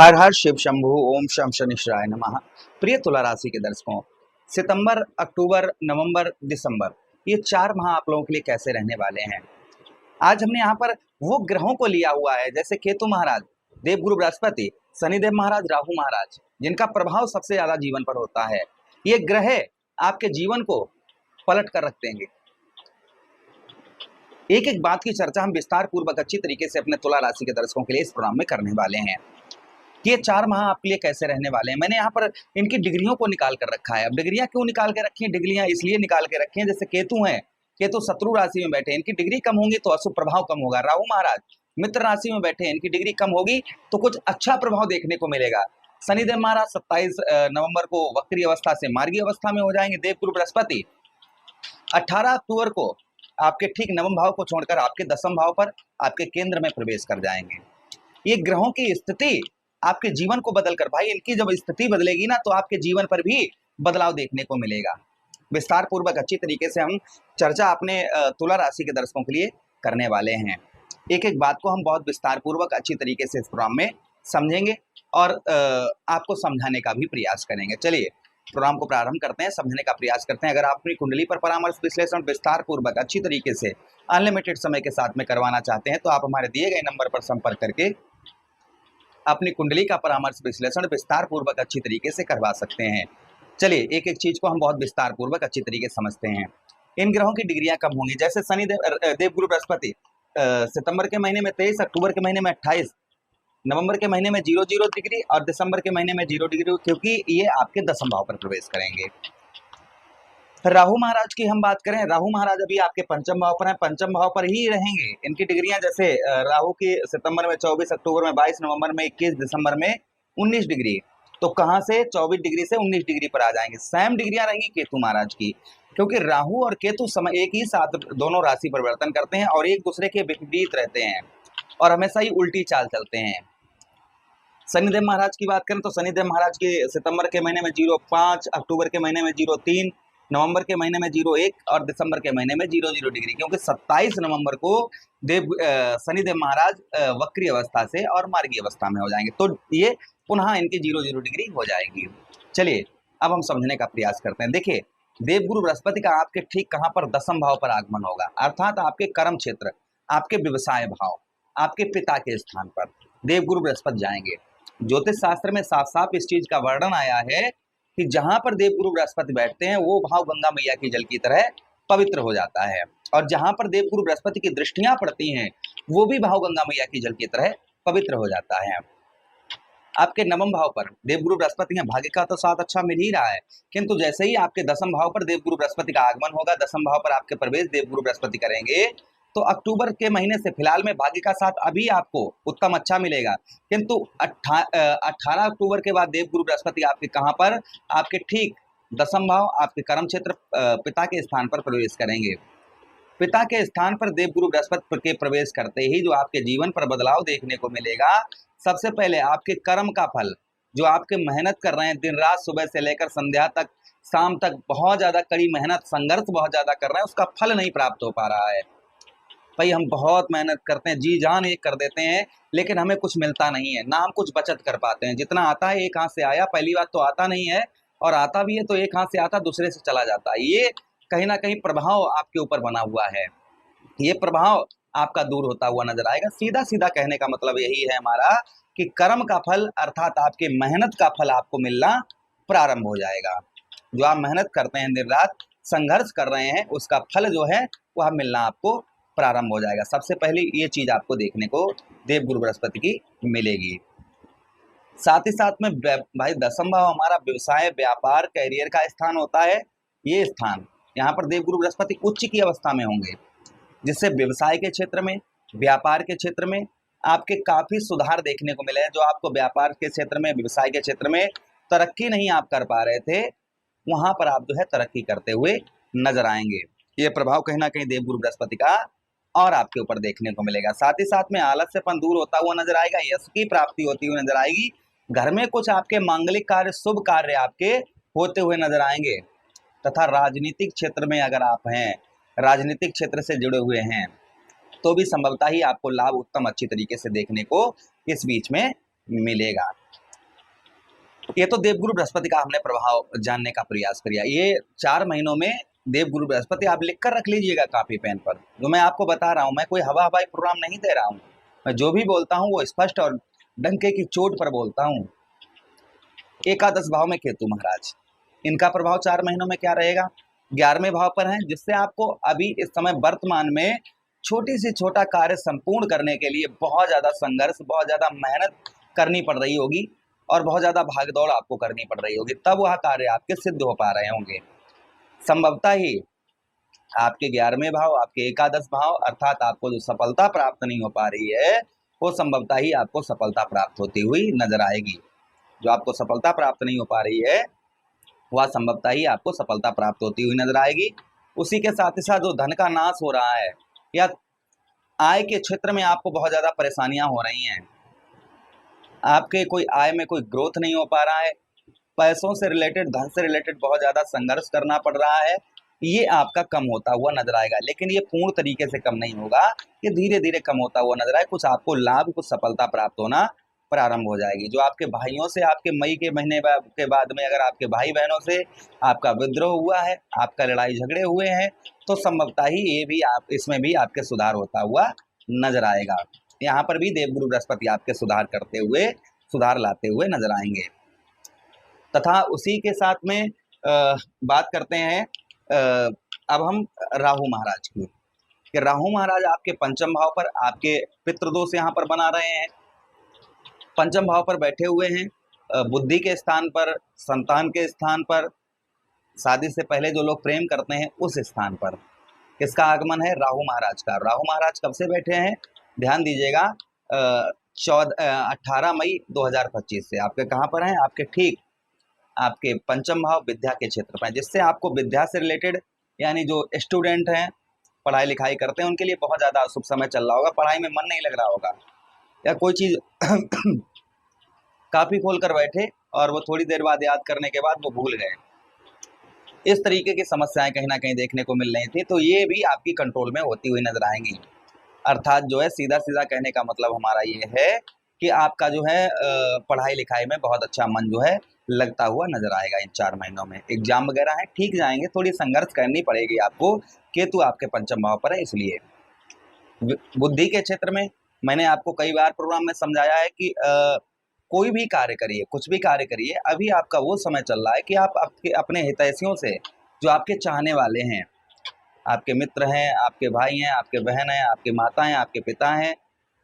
हर हर शिव शंभु ओम शम शनिश्चराय नमः। प्रिय तुला राशि के दर्शकों, सितंबर, अक्टूबर, नवंबर, दिसंबर ये 4 माह आप लोगों के लिए कैसे रहने वाले हैं। आज हमने यहाँ पर वो ग्रहों को लिया हुआ है, जैसे केतु महाराज, देवगुरु बृहस्पति, शनिदेव महाराज, राहु महाराज, जिनका प्रभाव सबसे ज्यादा जीवन पर होता है। ये ग्रह आपके जीवन को पलट कर रख देंगे। एक एक बात की चर्चा हम विस्तार पूर्वक अच्छी तरीके से अपने तुला राशि के दर्शकों के लिए इस प्रोग्राम में करने वाले हैं। ये 4 माह आपके लिए कैसे रहने वाले हैं। मैंने यहाँ पर इनकी डिग्रियों को निकाल कर रखा है। अब डिग्रियां क्यों निकाल के रखी हैं? डिग्रियां इसलिए निकाल के रखी हैं, जैसे केतु हैं, केतु शत्रु राशि में बैठे, इनकी डिग्री कम होंगी तो अशुभ प्रभाव कम होगा। राहु महाराज मित्र राशि में बैठे, इनकी डिग्री कम होगी तो कुछ अच्छा प्रभाव देखने को मिलेगा। शनिदेव महाराज 27 नवंबर को वक्री अवस्था से मार्गी अवस्था में हो जाएंगे। देवगुरु बृहस्पति 18 अक्टूबर को आपके ठीक नवम भाव को छोड़कर आपके 10वें भाव पर आपके केंद्र में प्रवेश कर जाएंगे। ये ग्रहों की स्थिति आपके जीवन को बदल कर, भाई इनकी जब स्थिति बदलेगी ना तो आपके जीवन पर भी बदलाव देखने को मिलेगा। विस्तार पूर्वक अच्छी तरीके से हम चर्चा अपने तुला राशि के दर्शकों के लिए करने वाले हैं। एक एक बात को हम बहुत विस्तार पूर्वक अच्छी तरीके से इस प्रोग्राम में समझेंगे और आपको समझाने का भी प्रयास करेंगे। चलिए प्रोग्राम को प्रारंभ करते हैं, समझने का प्रयास करते हैं। अगर आप अपनी कुंडली पर परामर्श विश्लेषण विस्तार पूर्वक अच्छी तरीके से अनलिमिटेड समय के साथ में करवाना चाहते हैं तो आप हमारे दिए गए नंबर पर संपर्क करके अपनी कुंडली का परामर्श विश्लेषण विस्तार पूर्वक अच्छी तरीके से करवा सकते हैं। चलिए एक एक चीज को हम बहुत विस्तार पूर्वक अच्छी तरीके से समझते हैं। इन ग्रहों की डिग्रियां कम होंगी, जैसे शनि देवगुरु बृहस्पति सितंबर के महीने में 23, अक्टूबर के महीने में 28, नवंबर के महीने में 0 डिग्री और दिसंबर के महीने में 0 डिग्री, क्योंकि ये आपके 10वें भाव पर प्रवेश करेंगे। राहु महाराज की हम बात करें, राहु महाराज अभी आपके 5वें भाव पर हैं, 5वें भाव पर ही रहेंगे। इनकी डिग्रियां जैसे राहु की सितंबर में 24, अक्टूबर में 22, नवंबर में 21, दिसंबर में 19 डिग्री, तो कहां से 24 डिग्री से 19 डिग्री पर आ जाएंगे। सेम डिग्रियां रहेंगी केतु महाराज की, क्योंकि राहु और केतु समय एक ही साथ दोनों राशि परिवर्तन करते हैं और एक दूसरे के विपरीत रहते हैं और हमेशा ही उल्टी चाल चलते हैं। शनिदेव महाराज की बात करें तो शनिदेव महाराज के सितंबर के महीने में 0.5, अक्टूबर के महीने में 0.3, नवंबर के महीने में 0.1 और दिसंबर के महीने में 0 डिग्री, क्योंकि 27 नवंबर को शनिदेव महाराज वक्री अवस्था से और मार्गी अवस्था में हो जाएंगे, तो ये पुनः इनकी 0 डिग्री हो जाएगी। चलिए अब हम समझने का प्रयास करते हैं। देखिए देवगुरु बृहस्पति का आपके ठीक कहां पर 10वें भाव पर आगमन होगा, अर्थात आपके कर्म क्षेत्र, आपके व्यवसाय भाव, आपके पिता के स्थान पर देवगुरु बृहस्पति जाएंगे। ज्योतिष शास्त्र में साफ साफ इस चीज का वर्णन आया है कि जहां पर देवगुरु बृहस्पति बैठते हैं वो भाव गंगा मैया की जल की तरह पवित्र हो जाता है, और जहां पर देवगुरु बृहस्पति की दृष्टियां पड़ती हैं वो भी भाव गंगा मैया की जल की तरह पवित्र हो जाता है। आपके 9वें भाव पर देवगुरु बृहस्पति हैं, भाग्य का तो साथ अच्छा मिल ही रहा है, किंतु जैसे ही आपके 10वें भाव पर देवगुरु बृहस्पति का आगमन होगा, 10वें भाव पर आपके प्रवेश देवगुरु बृहस्पति करेंगे, तो अक्टूबर के महीने से फिलहाल में भाग्य का साथ अभी आपको उत्तम अच्छा मिलेगा, किंतु 18 अक्टूबर के बाद देवगुरु बृहस्पति आपके कहां पर, आपके ठीक 10वें भाव आपके कर्म क्षेत्र पिता के स्थान पर प्रवेश करेंगे। पिता के स्थान पर देवगुरु बृहस्पति के प्रवेश करते ही जो आपके जीवन पर बदलाव देखने को मिलेगा, सबसे पहले आपके कर्म का फल, जो आपके मेहनत कर रहे हैं दिन रात, सुबह से लेकर संध्या तक, शाम तक बहुत ज्यादा कड़ी मेहनत, संघर्ष बहुत ज्यादा कर रहे हैं, उसका फल नहीं प्राप्त हो पा रहा है। भाई हम बहुत मेहनत करते हैं, जी जान एक कर देते हैं, लेकिन हमें कुछ मिलता नहीं है, ना हम कुछ बचत कर पाते हैं। जितना आता है एक हाथ से आया, पहली बात तो आता नहीं है, और आता भी है तो एक हाथ से आता दूसरे से चला जाता है। ये कहीं ना कहीं प्रभाव आपके ऊपर बना हुआ है, ये प्रभाव आपका दूर होता हुआ नजर आएगा। सीधा सीधा कहने का मतलब यही है हमारा कि कर्म का फल अर्थात आपके मेहनत का फल आपको मिलना प्रारंभ हो जाएगा। जो आप मेहनत करते हैं, दिन रात संघर्ष कर रहे हैं, उसका फल जो है वह मिलना आपको प्रारंभ हो जाएगा। सबसे पहले ये चीज आपको देखने को देवगुरु बृहस्पति की मिलेगी। साथ ही साथ में भाई 10वां भाव हमारा व्यवसाय, व्यापार, कैरियर का स्थान होता है। ये स्थान यहाँ पर देवगुरु बृहस्पति उच्च की अवस्था में होंगे, जिससे व्यवसाय के क्षेत्र में, व्यापार के क्षेत्र में आपके काफी सुधार देखने को मिले। जो आपको व्यापार के क्षेत्र में, व्यवसाय के क्षेत्र में तरक्की नहीं आप कर पा रहे थे, वहां पर आप जो है तरक्की करते हुए नजर आएंगे। ये प्रभाव कहीं ना कहीं देवगुरु बृहस्पति का और आपके ऊपर देखने को मिलेगा। साथ ही साथ में आलस्यपन दूर होता हुआ नजर आएगा, यश की प्राप्ति होती हुई नजर आएगी। घर में कुछ आपके मांगलिक कार्य, शुभ कार्य आपके होते हुए नजर आएंगे। तथा राजनीतिक क्षेत्र में अगर आप हैं, राजनीतिक क्षेत्र से जुड़े हुए हैं, तो भी संभवतः ही आपको लाभ उत्तम अच्छी तरीके से देखने को इस बीच में मिलेगा। ये तो देवगुरु बृहस्पति का हमने प्रभाव जानने का प्रयास किया। ये 4 महीनों में देवगुरु बृहस्पति आप लिख कर रख लीजिएगा कापी पेन पर। जो मैं आपको बता रहा हूँ, मैं कोई हवा हवाई प्रोग्राम नहीं दे रहा हूँ। मैं जो भी बोलता हूँ वो स्पष्ट और डंके की चोट पर बोलता हूँ। एकादश भाव में केतु महाराज, इनका प्रभाव 4 महीनों में क्या रहेगा? 11वें भाव पर है, जिससे आपको अभी इस समय वर्तमान में छोटी से छोटा कार्य संपूर्ण करने के लिए बहुत ज़्यादा संघर्ष, बहुत ज़्यादा मेहनत करनी पड़ रही होगी और बहुत ज़्यादा भागदौड़ आपको करनी पड़ रही होगी, तब वह कार्य आपके सिद्ध हो पा रहे होंगे। संभवतः ही आपके 11वें भाव, आपके एकादश भाव, अर्थात आपको जो सफलता प्राप्त नहीं हो पा रही है, वो संभवतः ही आपको सफलता प्राप्त होती हुई नजर आएगी। जो आपको सफलता प्राप्त नहीं हो पा रही है, वह संभवतः ही आपको सफलता प्राप्त होती हुई नजर आएगी। उसी के साथ ही साथ जो धन का नाश हो रहा है या आय के क्षेत्र में आपको बहुत ज़्यादा परेशानियां हो रही हैं, आपके कोई आय में कोई ग्रोथ नहीं हो पा रहा है, पैसों से रिलेटेड, धन से रिलेटेड बहुत ज़्यादा संघर्ष करना पड़ रहा है, ये आपका कम होता हुआ नजर आएगा। लेकिन ये पूर्ण तरीके से कम नहीं होगा, ये धीरे धीरे कम होता हुआ नजर आए। कुछ आपको लाभ, कुछ सफलता प्राप्त होना प्रारंभ हो जाएगी। जो आपके भाइयों से आपके मई के महीने के बाद में अगर आपके भाई बहनों से आपका विद्रोह हुआ है, आपका लड़ाई झगड़े हुए हैं, तो संभवतः ही ये भी आप इसमें भी आपके सुधार होता हुआ नजर आएगा। यहाँ पर भी देवगुरु बृहस्पति आपके सुधार करते हुए, सुधार लाते हुए नजर आएंगे। तथा उसी के साथ में बात करते हैं अब हम राहु महाराज की, कि राहु महाराज आपके पंचम भाव पर, आपके पितृदोष यहाँ पर बना रहे हैं, पंचम भाव पर बैठे हुए हैं, बुद्धि के स्थान पर, संतान के स्थान पर, शादी से पहले जो लोग प्रेम करते हैं उस स्थान पर किसका आगमन है? राहु महाराज का। राहु महाराज कब से बैठे हैं? ध्यान दीजिएगा, 18 मई 2025 से आपके कहाँ पर हैं? आपके ठीक आपके पंचम भाव विद्या के क्षेत्र पर, जिससे आपको विद्या से रिलेटेड, यानी जो स्टूडेंट हैं, पढ़ाई लिखाई करते हैं, उनके लिए बहुत ज़्यादा शुभ समय चल रहा होगा। पढ़ाई में मन नहीं लग रहा होगा या कोई चीज़ कापी खोल कर बैठे और वो थोड़ी देर बाद याद करने के बाद वो भूल गए, इस तरीके की समस्याएं कहीं ना कहीं देखने को मिल रही थी। तो ये भी आपकी कंट्रोल में होती हुई नजर आएंगी। अर्थात जो है सीधा सीधा कहने का मतलब हमारा ये है कि आपका जो है पढ़ाई लिखाई में बहुत अच्छा मन जो है लगता हुआ नजर आएगा। इन 4 महीनों में एग्जाम वगैरह है ठीक जाएंगे, थोड़ी संघर्ष करनी पड़ेगी आपको, केतु आपके पंचम भाव पर है। इसलिए बुद्धि के क्षेत्र में मैंने आपको कई बार प्रोग्राम में समझाया है कि कोई भी कार्य करिए, कुछ भी कार्य करिए, अभी आपका वो समय चल रहा है कि आप अपने हितैषियों से, जो आपके चाहने वाले हैं, आपके मित्र हैं, आपके भाई हैं, आपके बहन हैं, आपके माता हैं, आपके पिता हैं,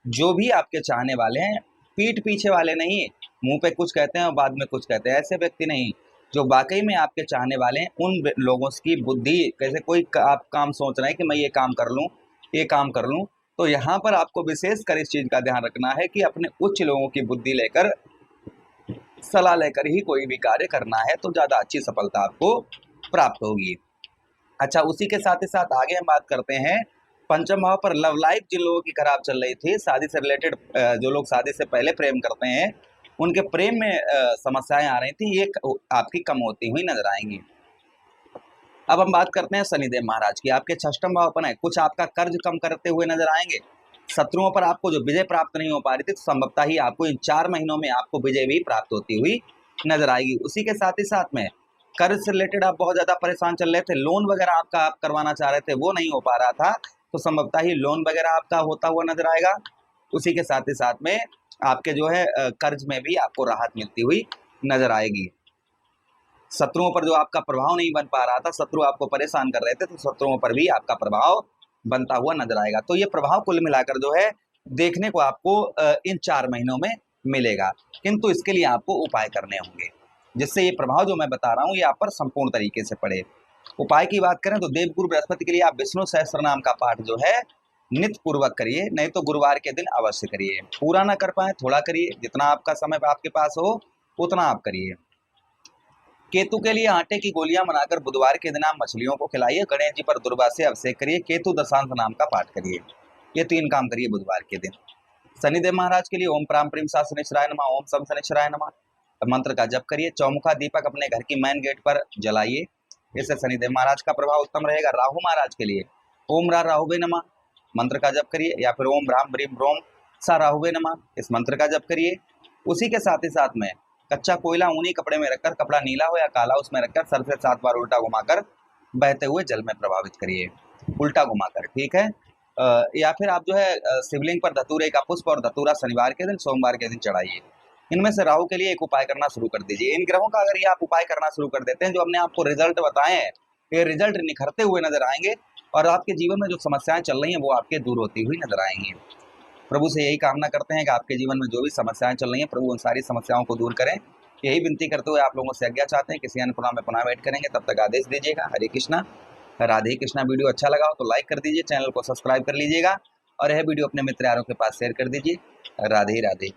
जो भी आपके चाहने वाले हैं, पीठ पीछे वाले नहीं, मुंह पे कुछ कहते हैं और बाद में कुछ कहते हैं, ऐसे व्यक्ति नहीं, जो वाकई में आपके चाहने वाले हैं, उन लोगों की बुद्धि, कैसे कोई आप काम सोच रहे हैं कि मैं ये काम कर लूँ, ये काम कर लूँ, तो यहाँ पर आपको विशेषकर इस चीज़ का ध्यान रखना है कि अपने उच्च लोगों की बुद्धि लेकर, सलाह लेकर ही कोई भी कार्य करना है, तो ज़्यादा अच्छी सफलता आपको प्राप्त होगी। अच्छा, उसी के साथ ही साथ आगे हम बात करते हैं पंचम भाव पर लव लाइफ जिन लोगों की खराब चल रही थी, शादी से रिलेटेड, जो लोग शादी से पहले प्रेम करते हैं, उनके प्रेम में समस्याएं आ रही थी, ये आपकी कम होती हुई नजर आएंगी। अब हम बात करते हैं शनिदेव महाराज की, आपके षष्ठम भाव पर है, कुछ आपका कर्ज कम करते हुए नजर आएंगे। शत्रुओं पर आपको जो विजय प्राप्त नहीं हो पा रही थी, तो संभवतः ही आपको इन 4 महीनों में आपको विजय भी प्राप्त होती हुई नजर आएगी। उसी के साथ ही साथ में कर्ज से रिलेटेड आप बहुत ज्यादा परेशान चल रहे थे, लोन वगैरह आपका आप करवाना चाह रहे थे, वो नहीं हो पा रहा था, तो संभवतः ही लोन वगैरह आपका होता हुआ नजर आएगा। उसी के साथ ही साथ में आपके जो है कर्ज में भी आपको राहत मिलती हुई नजर आएगी। शत्रुओं पर जो आपका प्रभाव नहीं बन पा रहा था, शत्रु आपको परेशान कर रहे थे, तो शत्रुओं पर भी आपका प्रभाव बनता हुआ नजर आएगा। तो ये प्रभाव कुल मिलाकर जो है देखने को आपको इन 4 महीनों में मिलेगा, किंतु इसके लिए आपको उपाय करने होंगे, जिससे ये प्रभाव जो मैं बता रहा हूँ ये आप पर संपूर्ण तरीके से पड़े। उपाय की बात करें तो देवगुरु बृहस्पति के लिए आप विष्णु सहस्त्र नाम का पाठ जो है नित्य पूर्वक करिए, नहीं तो गुरुवार के दिन अवश्य करिए। पूरा ना कर पाए थोड़ा करिए, जितना आपका समय आपके पास हो उतना आप करिए। केतु के लिए आटे की गोलियां बनाकर बुधवार के दिन आप मछलियों को खिलाइए। गणेश जी पर दुर्वा से अभिषेक करिए। केतु दशांश नाम का पाठ करिए। ये 3 काम करिए बुधवार के दिन। शनिदेव महाराज के लिए ओम प्राम प्रीम सा शनिश्चराय नमः, ओम सम शनिश्चराय नमः मंत्र का जप करिए। चौमुखा दीपक अपने घर की मेन गेट पर जलाइए, इससे शनिदेव महाराज का प्रभाव उत्तम रहेगा। राहु महाराज के लिए ओम रा राहुवे नमः मंत्र का जप करिए, या फिर ओम भ्राम ब्रीम ब्रोम सा राहुवे नमः इस मंत्र का जप करिए। उसी के साथ ही साथ में कच्चा कोयला ऊनी कपड़े में रखकर, कपड़ा नीला हो या काला उसमें रखकर सर से 7 बार उल्टा घुमाकर बहते हुए जल में प्रभावित करिए, उल्टा घुमाकर, ठीक है। या फिर आप जो है शिवलिंग पर धतूरे का पुष्प और धतूरा शनिवार के दिन, सोमवार के दिन चढ़ाइए। इनमें से राहु के लिए एक उपाय करना शुरू कर दीजिए। इन ग्रहों का अगर ये आप उपाय करना शुरू कर देते हैं, जो हमने आपको रिजल्ट बताए हैं, ये रिजल्ट निखरते हुए नजर आएंगे और आपके जीवन में जो समस्याएं चल रही हैं वो आपके दूर होती हुई नजर आएंगी। प्रभु से यही कामना करते हैं कि आपके जीवन में जो भी समस्याएं चल रही हैं, प्रभु उन सारी समस्याओं को दूर करें। यही विनती करते हुए आप लोगों से आज्ञा चाहते हैं। किसी अन्य प्रोग्राम में पुनः वेट करेंगे, तब तक आदेश दीजिएगा। हरे कृष्णा, राधे कृष्णा। वीडियो अच्छा लगा हो तो लाइक कर दीजिए, चैनल को सब्सक्राइब कर लीजिएगा और यह वीडियो अपने मित्र यारों के पास शेयर कर दीजिए। राधे राधे।